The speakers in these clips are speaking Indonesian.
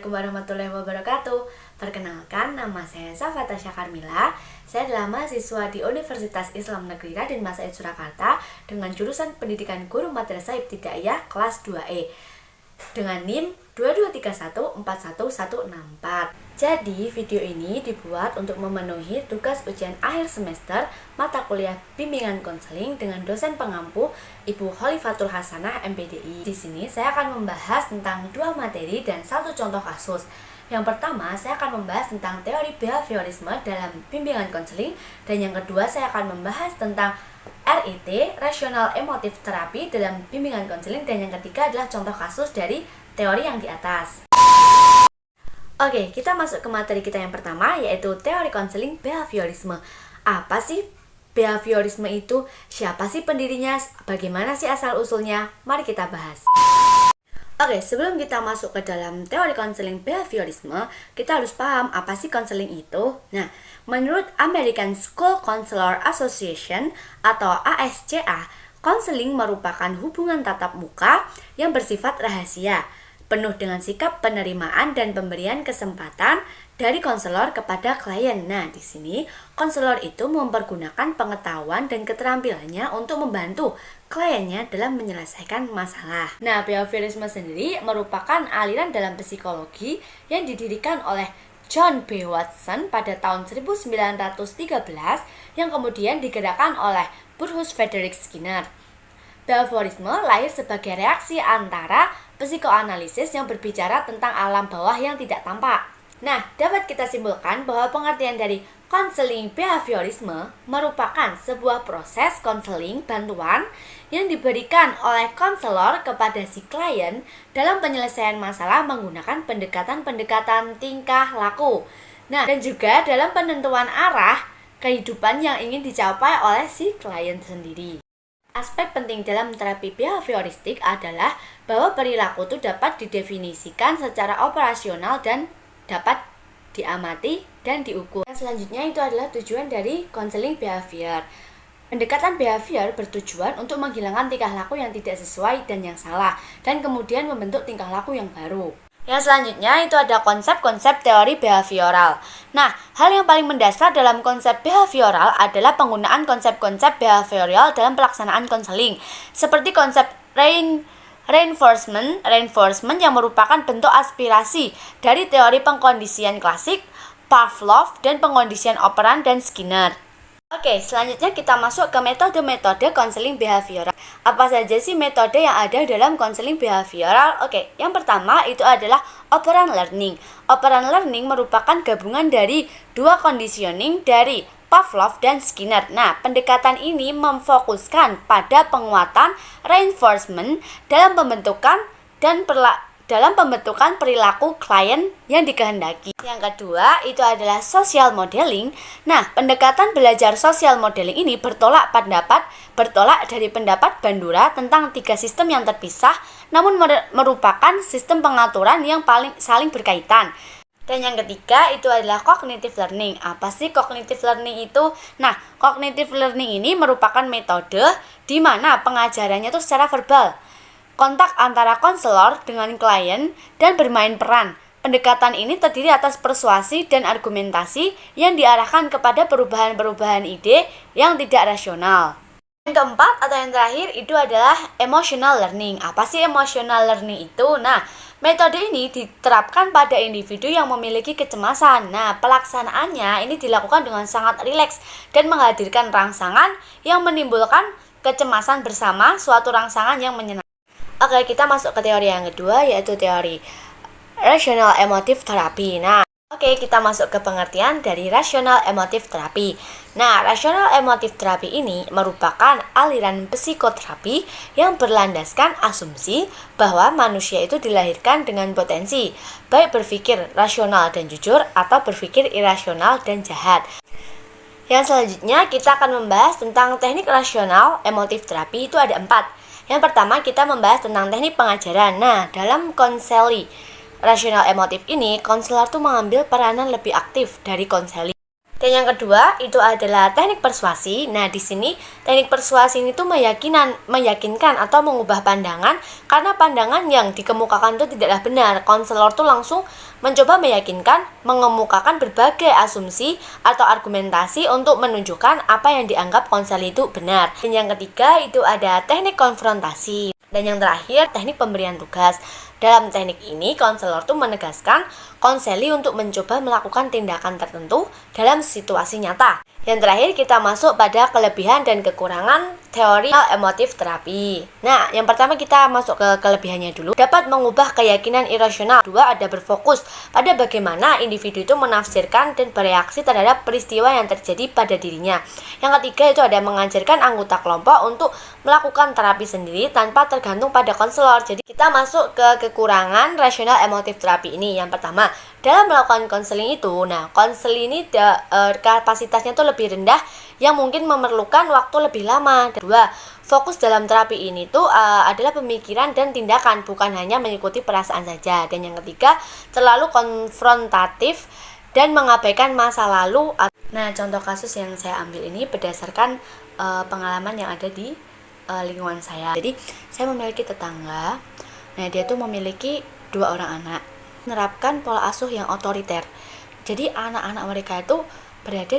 Assalamualaikum warahmatullahi wabarakatuh. Perkenalkan, nama saya Safa Tasya Karmila. Saya adalah mahasiswa di Universitas Islam Negeri Raden Mas Said Surakarta dengan jurusan Pendidikan Guru Madrasah Ibtidaiyah kelas 2E dengan NIM 223141164. Jadi, video ini dibuat untuk memenuhi tugas ujian akhir semester mata kuliah bimbingan konseling dengan dosen pengampu Ibu Khalifatul Hasanah MPDI. Di sini saya akan membahas tentang dua materi dan satu contoh kasus. Yang pertama, saya akan membahas tentang teori behaviorisme dalam bimbingan konseling, dan yang kedua saya akan membahas tentang RET, Rational Emotive Therapy dalam bimbingan konseling, dan yang ketiga adalah contoh kasus dari teori yang di atas. Oke, kita masuk ke materi kita yang pertama, yaitu teori konseling behaviorisme. Apa sih behaviorisme itu? Siapa sih pendirinya? Bagaimana sih asal-usulnya? Mari kita bahas. Oke, sebelum kita masuk ke dalam teori konseling behaviorisme, kita harus paham apa sih konseling itu. Nah, menurut American School Counselor Association atau ASCA, konseling merupakan hubungan tatap muka yang bersifat rahasia, penuh dengan sikap penerimaan dan pemberian kesempatan dari konselor kepada klien. Nah, di sini konselor itu mempergunakan pengetahuan dan keterampilannya untuk membantu kliennya dalam menyelesaikan masalah. Nah, behaviorisme sendiri merupakan aliran dalam psikologi yang didirikan oleh John B. Watson pada tahun 1913 yang kemudian digerakkan oleh Bruce Frederick Skinner. Behaviorisme lahir sebagai reaksi antara psikoanalisis yang berbicara tentang alam bawah yang tidak tampak. Nah, dapat kita simpulkan bahwa pengertian dari konseling behaviorisme merupakan sebuah proses konseling bantuan yang diberikan oleh konselor kepada si klien dalam penyelesaian masalah menggunakan pendekatan-pendekatan tingkah laku. Nah, dan juga dalam penentuan arah kehidupan yang ingin dicapai oleh si klien sendiri. Aspek penting dalam terapi behavioristik adalah bahwa perilaku itu dapat didefinisikan secara operasional dan dapat diamati dan diukur. Yang selanjutnya itu adalah tujuan dari konseling behavior. Pendekatan behavior bertujuan untuk menghilangkan tingkah laku yang tidak sesuai dan yang salah, dan kemudian membentuk tingkah laku yang baru. Yang selanjutnya itu ada konsep-konsep teori behavioral. Nah, hal yang paling mendasar dalam konsep behavioral adalah penggunaan konsep-konsep behavioral dalam pelaksanaan konseling, seperti konsep reinforcement yang merupakan bentuk aspirasi dari teori pengkondisian klasik, Pavlov, dan pengkondisian operan dan Skinner. Oke, selanjutnya kita masuk ke metode-metode konseling behavioral. Apa saja sih metode yang ada dalam konseling behavioral? Oke, yang pertama itu adalah operant learning. Operant learning merupakan gabungan dari dua conditioning dari Pavlov dan Skinner. Nah, pendekatan ini memfokuskan pada penguatan reinforcement dalam pembentukan perilaku klien yang dikehendaki. Yang kedua itu adalah social modeling. Nah, pendekatan belajar social modeling ini bertolak dari pendapat Bandura tentang tiga sistem yang terpisah namun merupakan sistem pengaturan yang saling berkaitan. Dan yang ketiga itu adalah cognitive learning. Apa sih cognitive learning itu? Nah, cognitive learning ini merupakan metode di mana pengajarannya itu secara verbal, kontak antara konselor dengan klien, dan bermain peran. Pendekatan ini terdiri atas persuasi dan argumentasi yang diarahkan kepada perubahan-perubahan ide yang tidak rasional. Yang keempat atau yang terakhir itu adalah emotional learning. Apa sih emotional learning itu? Nah, metode ini diterapkan pada individu yang memiliki kecemasan. Nah, pelaksanaannya ini dilakukan dengan sangat rileks dan menghadirkan rangsangan yang menimbulkan kecemasan bersama, suatu rangsangan yang menyenangkan. Oke, kita masuk ke teori yang kedua, yaitu teori Rational Emotive Therapy. Nah, kita masuk ke pengertian dari Rational Emotive Therapy. Nah, Rational Emotive Therapy ini merupakan aliran psikoterapi yang berlandaskan asumsi bahwa manusia itu dilahirkan dengan potensi, baik berpikir rasional dan jujur atau berpikir irasional dan jahat. Yang selanjutnya kita akan membahas tentang teknik Rational Emotive Therapy. Itu ada 4. Yang pertama kita membahas tentang teknik pengajaran. Nah, dalam konseling Rational Emotive ini, konselor tuh mengambil peranan lebih aktif dari konseling. Dan yang kedua itu adalah teknik persuasi. Nah, di sini teknik persuasi ini tuh meyakinkan atau mengubah pandangan karena pandangan yang dikemukakan itu tidaklah benar. Konselor tuh langsung mencoba meyakinkan, mengemukakan berbagai asumsi atau argumentasi untuk menunjukkan apa yang dianggap konseli itu benar. Dan yang ketiga itu ada teknik konfrontasi. Dan yang terakhir, teknik pemberian tugas. Dalam teknik ini, konselor tuh menegaskan konseli untuk mencoba melakukan tindakan tertentu dalam situasi nyata. Yang terakhir, kita masuk pada kelebihan dan kekurangan teori emotif terapi. Nah, yang pertama kita masuk ke kelebihannya dulu. Dapat mengubah keyakinan irasional. Dua, ada berfokus pada bagaimana individu itu menafsirkan dan bereaksi terhadap peristiwa yang terjadi pada dirinya. Yang ketiga itu ada mengajarkan anggota kelompok untuk melakukan terapi sendiri tanpa tergantung pada konselor. Jadi kita masuk ke kekurangan rasional emotif terapi ini. Yang pertama, dalam melakukan konseling itu, nah konseling ini kapasitasnya tuh lebih rendah yang mungkin memerlukan waktu lebih lama. Kedua, fokus dalam terapi ini tuh adalah pemikiran dan tindakan, bukan hanya mengikuti perasaan saja. Dan yang ketiga, terlalu konfrontatif dan mengabaikan masa lalu. Nah, contoh kasus yang saya ambil ini berdasarkan pengalaman yang ada di lingkungan saya. Jadi, saya memiliki tetangga. Nah, dia tuh memiliki 2 orang anak. Menerapkan pola asuh yang otoriter. Jadi, anak-anak mereka itu berada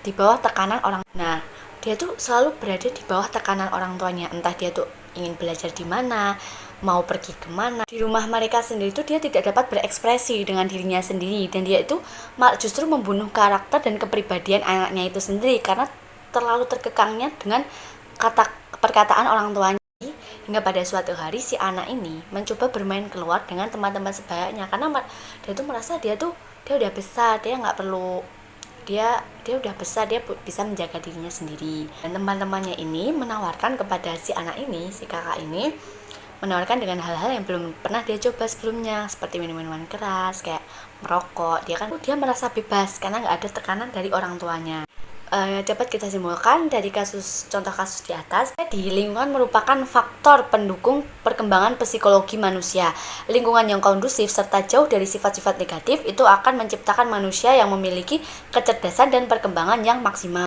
di bawah tekanan orang. Nah, dia tuh selalu berada di bawah tekanan orang tuanya. Entah dia tuh ingin belajar di mana, mau pergi kemana. Di rumah mereka sendiri tuh dia tidak dapat berekspresi dengan dirinya sendiri. Dan dia itu justru membunuh karakter dan kepribadian anaknya itu sendiri karena terlalu terkekangnya dengan perkataan orang tuanya. Hingga pada suatu hari si anak ini mencoba bermain keluar dengan teman-teman sebayanya karena dia tuh merasa dia udah besar, dia nggak perlu dia udah besar, dia bisa menjaga dirinya sendiri. Dan teman-temannya ini menawarkan kepada si anak ini, si kakak ini menawarkan dengan hal-hal yang belum pernah dia coba sebelumnya, seperti minuman keras, kayak merokok. Dia merasa bebas karena nggak ada tekanan dari orang tuanya. Dapat kita simpulkan dari contoh kasus di atas, di lingkungan merupakan faktor pendukung perkembangan psikologi manusia. Lingkungan yang kondusif serta jauh dari sifat-sifat negatif itu akan menciptakan manusia yang memiliki kecerdasan dan perkembangan yang maksimal.